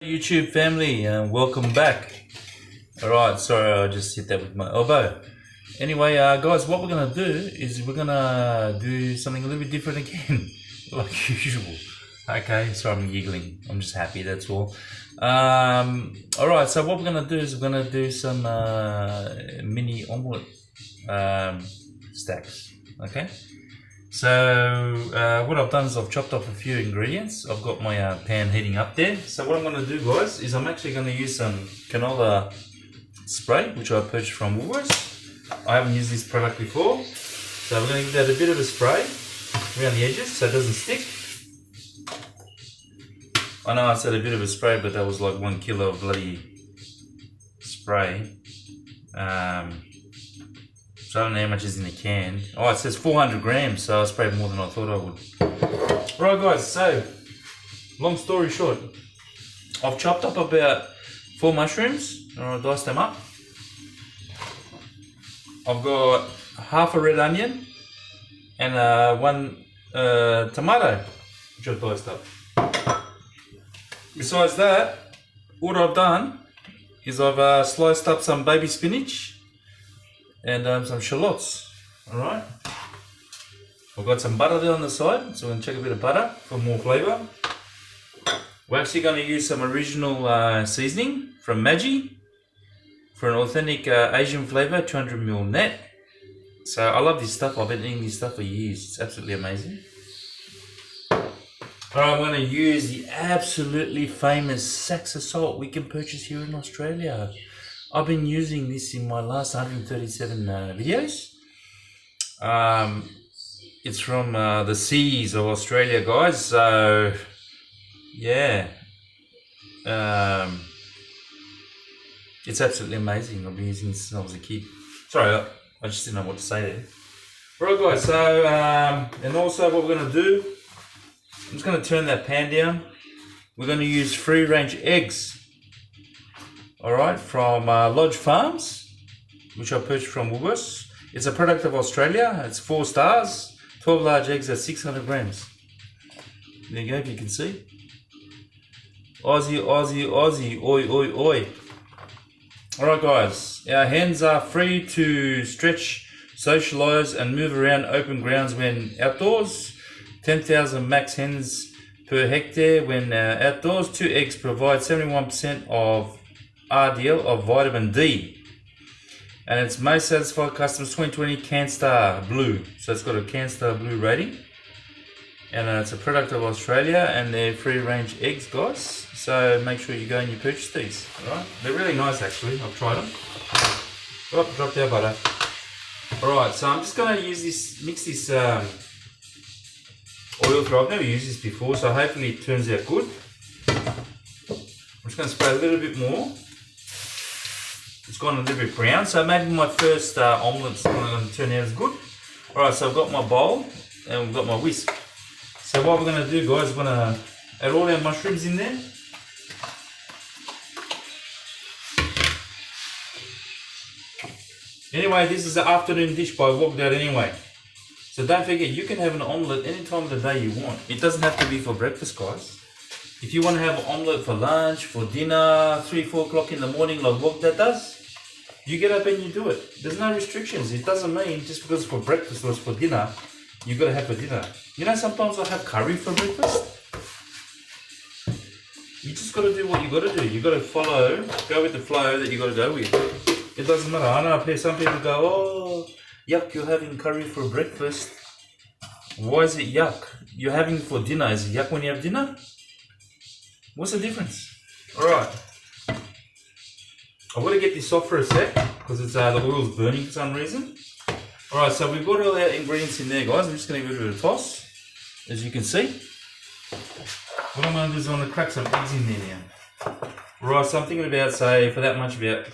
YouTube family, welcome back. Alright, sorry, I just hit that with my elbow. Anyway, guys, what we're going to do is we're going to do something a little bit different again, like usual. Okay, sorry, I'm giggling. I'm just happy, that's all. Alright, so what we're going to do is we're going to do some mini omelette stacks, okay? So what I've done is I've chopped up a few ingredients. I've got my pan heating up there. So what I'm going to do, guys, is I'm actually going to use some canola spray, which I purchased from Woolworths. I haven't used this product before, so we're going to give that a bit of a spray around the edges so it doesn't stick. I know I said a bit of a spray, but that was like 1 kilo of bloody spray. So I don't know how much is in the can. Oh, it says 400 grams, so I sprayed more than I thought I would. Right, guys, so long story short, I've chopped up about 4 mushrooms, and I diced them up. I've got half a red onion and 1 tomato, which I've diced up. Besides that, what I've done is I've sliced up some baby spinach and some shallots. Alright, I've got some butter there on the side, so we're going to check a bit of butter for more flavour. We're actually going to use some original seasoning from Maggi for an authentic Asian flavour, 200ml net. So I love this stuff. I've been eating this stuff for years. It's absolutely amazing. Alright, I'm going to use the absolutely famous Saxa salt we can purchase here in Australia. I've been using this in my last 137 videos. It's from the seas of Australia, guys. So, yeah. It's absolutely amazing. I've been using this since I was a kid. Sorry, I just didn't know what to say there. Right, guys, so, and also what we're going to do, I'm just going to turn that pan down. We're going to use free-range eggs. Alright, from Lodge Farms, which I purchased from Woolworths. It's a product of Australia. It's 4 stars, 12 large eggs at 600 grams. There you go, if you can see. Aussie, Aussie, Aussie, oi, oi, oi. Alright, guys, our hens are free to stretch, socialise and move around open grounds when outdoors. 10,000 max hens per hectare when outdoors. 2 eggs provide 71% of RDL of vitamin D, and it's most satisfied customers 2020 CanStar Blue, so it's got a CanStar Blue rating, and it's a product of Australia, and they're free range eggs, guys, so make sure you go and you purchase these. Alright, they're really nice actually. I've tried them. Oh, dropped our butter. Alright, so I'm just going to use this, mix this oil through. I've never used this before, so hopefully it turns out good. I'm just going to spray a little bit more. It's gone a little bit brown, so maybe my first omelette's going to turn out as good. Alright, so I've got my bowl and we've got my whisk. So what we're going to do, guys, we're going to add all our mushrooms in there. Anyway, this is an afternoon dish, but I walked out anyway. So don't forget, you can have an omelette any time of the day you want. It doesn't have to be for breakfast, guys. If you want to have an omelette for lunch, for dinner, 3-4 o'clock in the morning, like what that does, you get up and you do it. There's no restrictions. It doesn't mean just because it's for breakfast or it's for dinner, you got to have for dinner. You know, sometimes I have curry for breakfast. You just got to do what you got to do. You got to follow, go with the flow that you got to go with. It doesn't matter. I know some people go, oh, yuck, you're having curry for breakfast. Why is it yuck? You're having it for dinner. Is it yuck when you have dinner? What's the difference? Alright. I've got to get this off for a sec because it's the oil's burning for some reason. Alright, so we've got all our ingredients in there, guys. I'm just going to give it a toss, as you can see. What I'm going to do is I'm going to crack some eggs in there now. Right, so I'm thinking about, say, for that much, about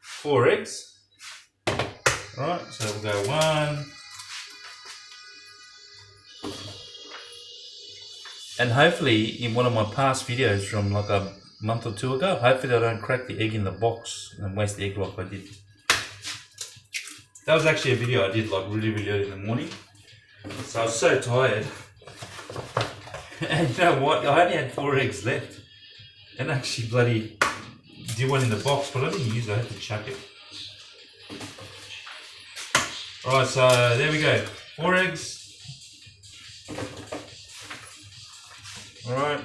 4 eggs. Alright, so we'll go 1. And hopefully, in one of my past videos from like a month or 2 ago, hopefully I don't crack the egg in the box and waste the egg like I did. That was actually a video I did like really early in the morning. So I was so tired. And you know what? I only had 4 eggs left. and actually bloody did one in the box, but I didn't use it, I had to chuck it. Alright, so there we go. 4 eggs. Alright.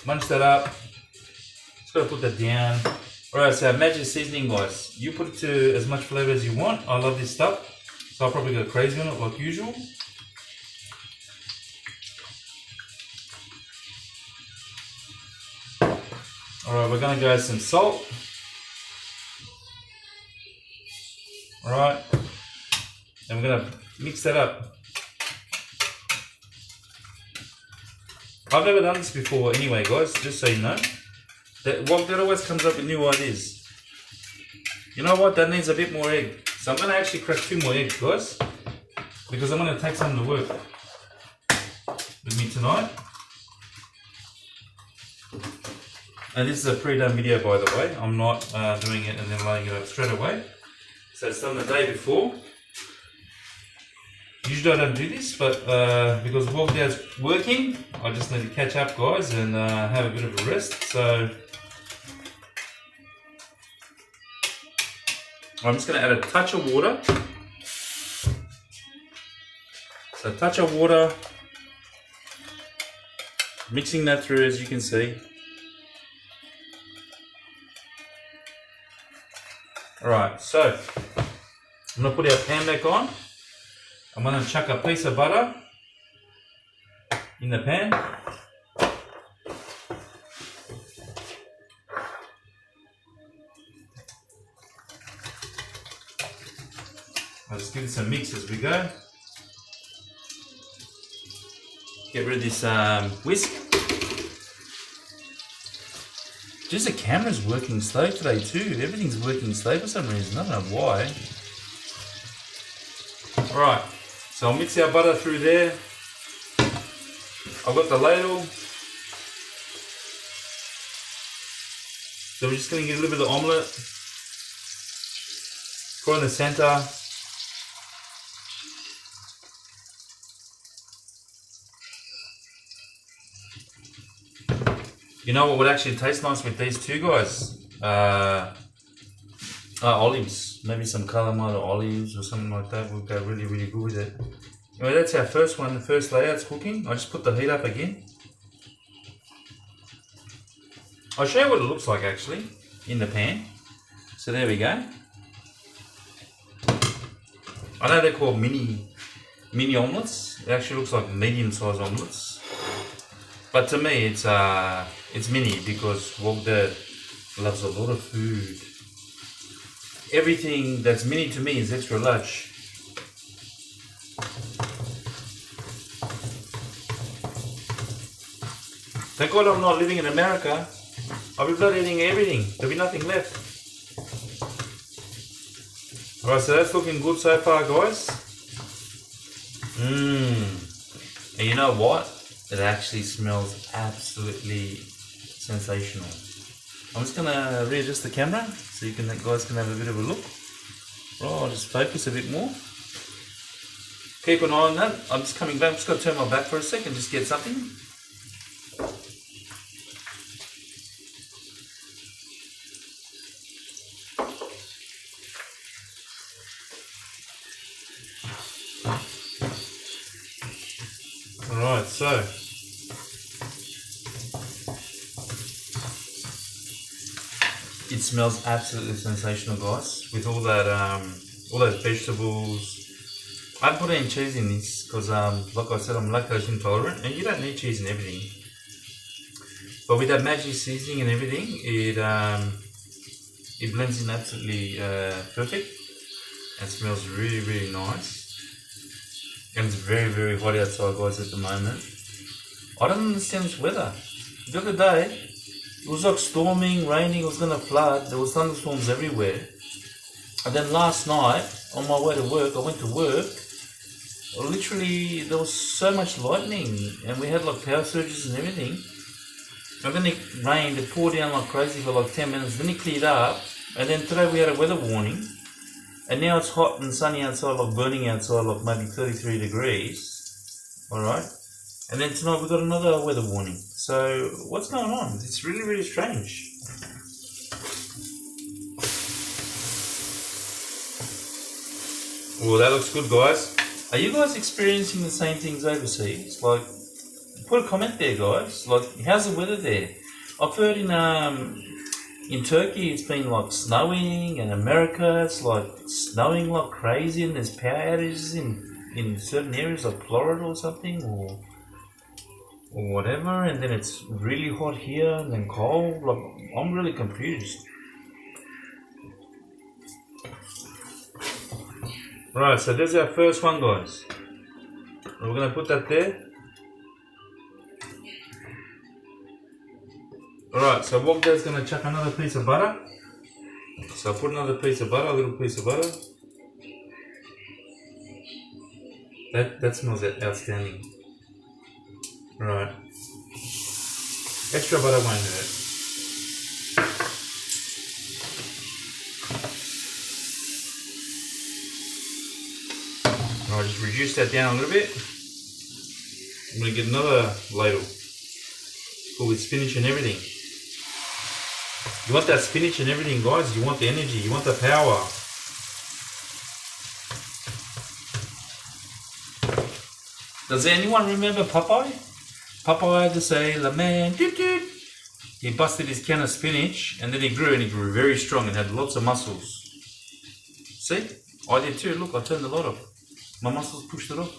Munch that up. Just gotta put that down. Alright, so magic seasoning, guys. You put it to as much flavour as you want. I love this stuff, so I'll probably go crazy on it like usual. Alright, we're gonna go some salt. Alright, and we're gonna mix that up. I've never done this before anyway, guys, just so you know. That always comes up with new ideas. You know what, that needs a bit more egg. So I'm gonna actually crack 2 more eggs, guys, because I'm gonna take some to work with me tonight. And this is a pre-done video, by the way. I'm not doing it and then laying it up straight away. So it's done the day before. Usually I don't do this, but because Wogdad's working, I just need to catch up, guys, and have a bit of a rest. So I'm just going to add a touch of water. So a touch of water, mixing that through, as you can see. Alright, so I'm going to put our pan back on. I'm going to chuck a piece of butter in the pan. I'll just give it some mix as we go. Get rid of this whisk. Just the camera's working slow today too. Everything's working slow for some reason. I don't know why. Alright, so I'll mix our butter through there. I've got the ladle. So we're just going to get a little bit of omelette. Pour in the center. You know what would actually taste nice with these two, guys? Olives. Maybe some calamari olives or something like that would go really, really good with it. Anyway, that's our first one, the first layout's cooking. I just put the heat up again. I'll show you what it looks like actually in the pan. So there we go. I know they're called mini omelettes. It actually looks like medium-sized omelettes. But to me, it's mini because Wogdad loves a lot of food. Everything that's mini to me is extra large. Thank God I'm not living in America. I'll be bloody eating everything. There'll be nothing left. Alright, so that's looking good so far, guys. And you know what? It actually smells absolutely sensational. I'm just gonna readjust the camera so you guys can have a bit of a look. Right, I'll just focus a bit more. Keep an eye on that. I'm just coming back. I'm just gonna turn my back for a second, just get something. Alright, so it smells absolutely sensational, guys, with all that all those vegetables. I put any cheese in this because like I said, I'm lactose intolerant and you don't need cheese in everything. But with that magic seasoning and everything, it blends in absolutely perfect and smells really, really nice. And it's very, very hot outside, guys, at the moment. I don't understand this weather. The other day, it was like storming, raining, it was going to flood. There was thunderstorms everywhere. And then last night, on my way to work, I went to work. Literally, there was so much lightning. And we had like power surges and everything. And then it rained, it poured down like crazy for like 10 minutes. Then it cleared up. And then today we had a weather warning. And now it's hot and sunny outside, like burning outside, like maybe 33 degrees. Alright. And then tonight we've got another weather warning. So what's going on? It's really, really strange. Well, that looks good, guys. Are you guys experiencing the same things overseas? Like, put a comment there, guys. Like, how's the weather there? I've heard in Turkey it's been like snowing, and America it's like snowing like crazy, and there's power outages in certain areas like Florida or something, or whatever, and then it's really hot here and then cold. Like, I'm really confused. Right, so there's our first one, guys. We're gonna put that there. Alright, so Wogdad's gonna chuck another piece of butter. So I'll put another piece of butter, a little piece of butter. That smells outstanding. Right. Extra butter won't hurt. Alright, just reduce that down a little bit. I'm going to get another ladle full with spinach and everything. You want that spinach and everything, guys. You want the energy, you want the power. Does anyone remember Popeye? Popeye had to say, "La man, doot doot." He busted his can of spinach and then he grew very strong and had lots of muscles. See? I did too. Look, I turned the light off. My muscles pushed it off.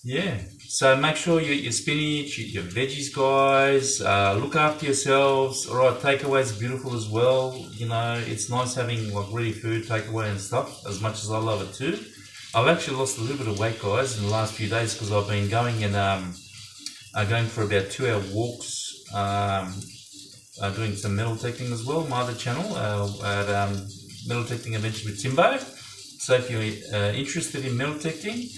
Yeah. So make sure you eat your spinach, eat your veggies, guys. Look after yourselves. Alright, takeaways are beautiful as well. You know, it's nice having like ready food takeaway and stuff, as much as I love it too. I've actually lost a little bit of weight, guys, in the last few days because I've been going and going for about 2-hour walks, doing some metal teching as well. My other channel at Metal Teching Adventures with Timbo. So if you're interested in metal teching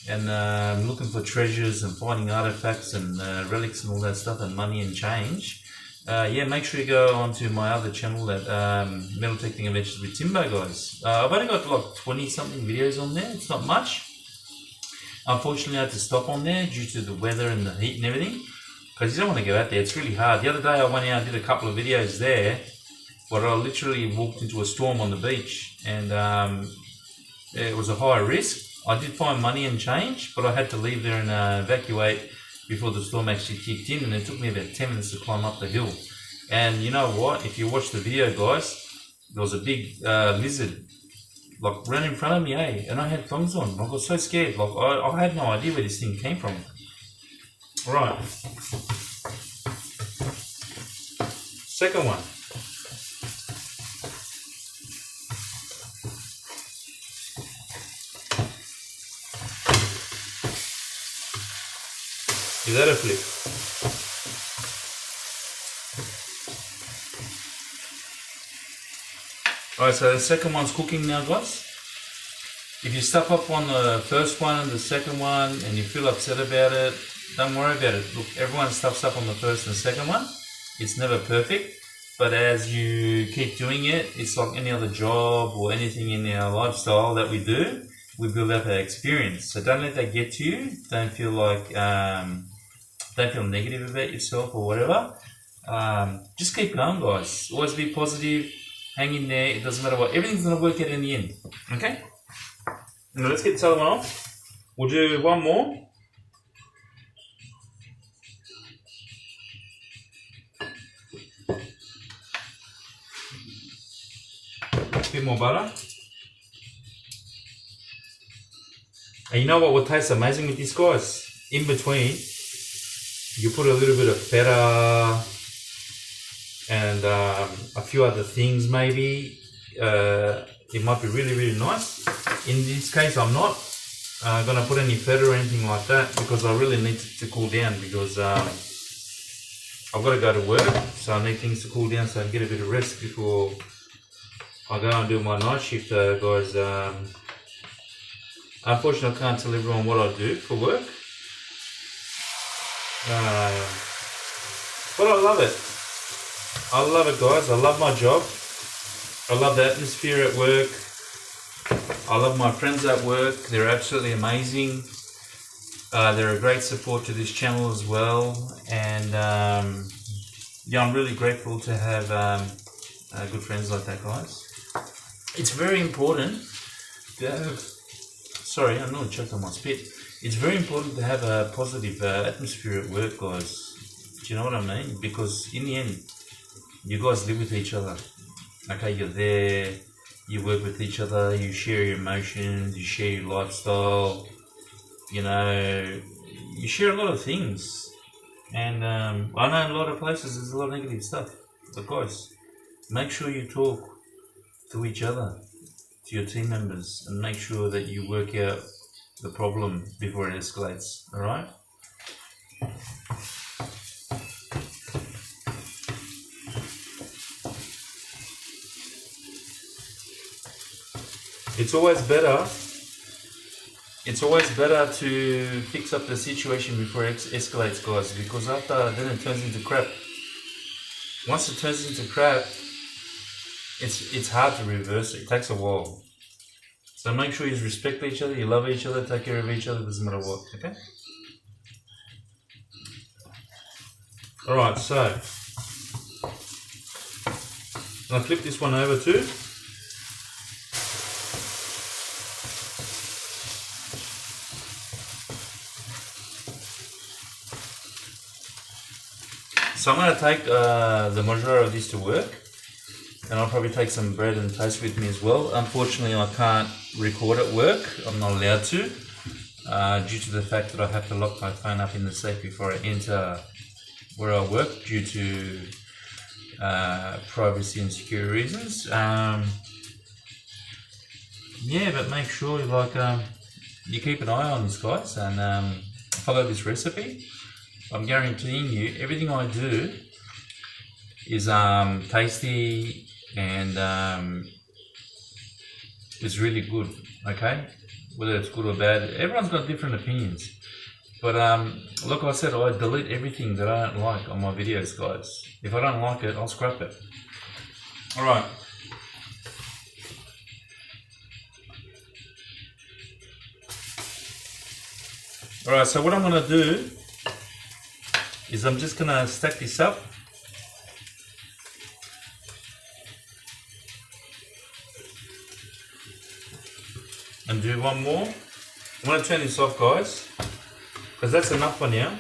and looking for treasures and finding artifacts and relics and all that stuff and money and change, yeah, make sure you go onto my other channel at Metal Teching Adventures with Timbo, guys. I've only got like 20 something videos on there. It's not much. Unfortunately, I had to stop on there due to the weather and the heat and everything, because you don't want to go out there. It's really hard. The other day I went out and did a couple of videos there where I literally walked into a storm on the beach, and it was a high risk. I did find money and change, but I had to leave there and evacuate before the storm actually kicked in, and it took me about 10 minutes to climb up the hill. And you know what? If you watch the video, guys, there was a big lizard like ran in front of me, and I had thongs on. I got so scared. Like I had no idea where this thing came from. Right. Second one. Give that a flip. Alright, so the second one's cooking now, guys. If you stuff up on the first one and the second one and you feel upset about it, don't worry about it. Look, everyone stuffs up on the first and second one. It's never perfect, but as you keep doing it, it's like any other job or anything in our lifestyle that we do, we build up our experience. So don't let that get to you. Don't feel like don't feel negative about yourself or whatever. Just keep going, guys. Always be positive. Hang in there. It doesn't matter what. Everything's going to work out in the end. Okay? Now let's get this other one off. We'll do one more. A bit more butter. And you know what will taste amazing with this, guys? In between, you put a little bit of feta and a few other things maybe. It might be really, really nice. In this case, I'm not going to put any feta or anything like that because I really need it to cool down, because I've got to go to work, so I need things to cool down so I can get a bit of rest before I go and do my night shift, guys. Unfortunately, I can't tell everyone what I do for work. But I love it. I love it, guys. I love my job. I love the atmosphere at work. I love my friends at work. They're absolutely amazing. They're a great support to this channel as well, and yeah, I'm really grateful to have good friends like that, guys. It's very important to have, sorry, I'm not choked on my spit. It's very important to have a positive atmosphere at work, guys. Do you know what I mean? Because in the end, you guys live with each other. Okay, you're there, you work with each other, you share your emotions, you share your lifestyle, you know, you share a lot of things. And I know a lot of places there's a lot of negative stuff. But guys, make sure you talk to each other, to your team members, and make sure that you work out the problem before it escalates, alright? It's always better to fix up the situation before it escalates, guys, because after then it turns into crap. Once it turns into crap, it's hard to reverse it. It takes a while. So make sure you respect each other, you love each other, take care of each other, doesn't matter what, okay? Alright, so I'm going to flip this one over too. So I'm going to take the majority of this to work, and I'll probably take some bread and toast with me as well. Unfortunately, I can't record at work. I'm not allowed to, due to the fact that I have to lock my phone up in the safe before I enter where I work due to privacy and security reasons. Yeah, but make sure you keep an eye on this, guys, and follow this recipe. I'm guaranteeing you everything I do is tasty and is really good, okay? Whether it's good or bad, everyone's got different opinions. But like I said, I delete everything that I don't like on my videos, guys. If I don't like it, I'll scrap it. Alright. Alright, so what I'm going to do is I'm just going to stack this up. And do one more. I'm going to turn this off, guys, because that's enough for now.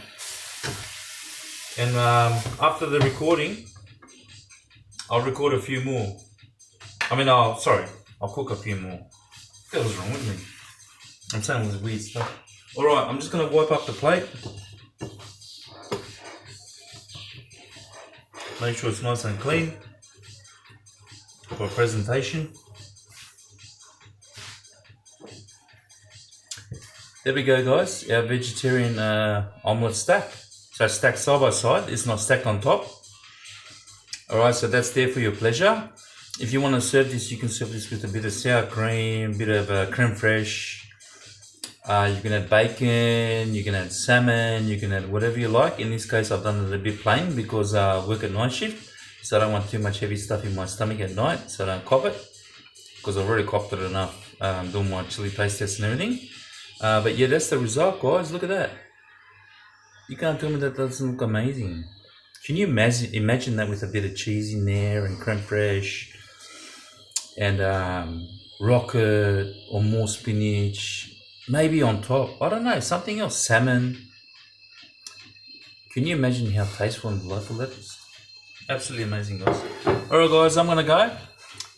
And after the recording, I'll record a few more. I'll cook a few more. What the hell's wrong with me? I'm saying all this weird stuff. Alright, I'm just going to wipe up the plate. Make sure it's nice and clean for presentation. There we go, guys, our vegetarian omelette stack. So stacked side by side, it's not stacked on top. Alright, so that's there for your pleasure. If you want to serve this, you can serve this with a bit of sour cream, a bit of creme fraiche. You can add bacon, you can add salmon, you can add whatever you like. In this case, I've done it a bit plain because I work at night shift. So I don't want too much heavy stuff in my stomach at night, so I don't cop it. Because I've already copped it enough doing my chili taste test and everything. But yeah, that's the result, guys. Look at that. You can't tell me that doesn't look amazing. Can you imagine that with a bit of cheese in there and creme fraiche and rocket or more spinach, maybe on top, I don't know, something else, salmon. Can you imagine how tasteful and delightful that is? Absolutely amazing, guys. Alright, guys, I'm gonna go.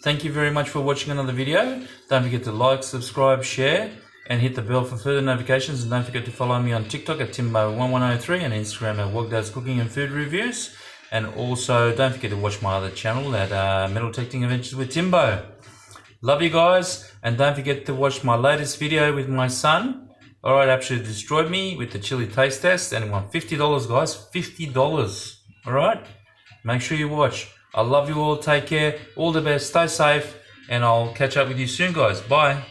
Thank you very much for watching another video. Don't forget to like, subscribe, share, and hit the bell for further notifications. And don't forget to follow me on TikTok at Timbo1103 and Instagram at Wogdad's Cooking and Food Reviews. And also don't forget to watch my other channel at Metal Detecting Adventures with Timbo. Love you guys, and don't forget to watch my latest video with my son. Alright, absolutely destroyed me with the chili taste test, and it won $50, guys. $50. Alright, make sure you watch. I love you all. Take care. All the best. Stay safe, and I'll catch up with you soon, guys. Bye.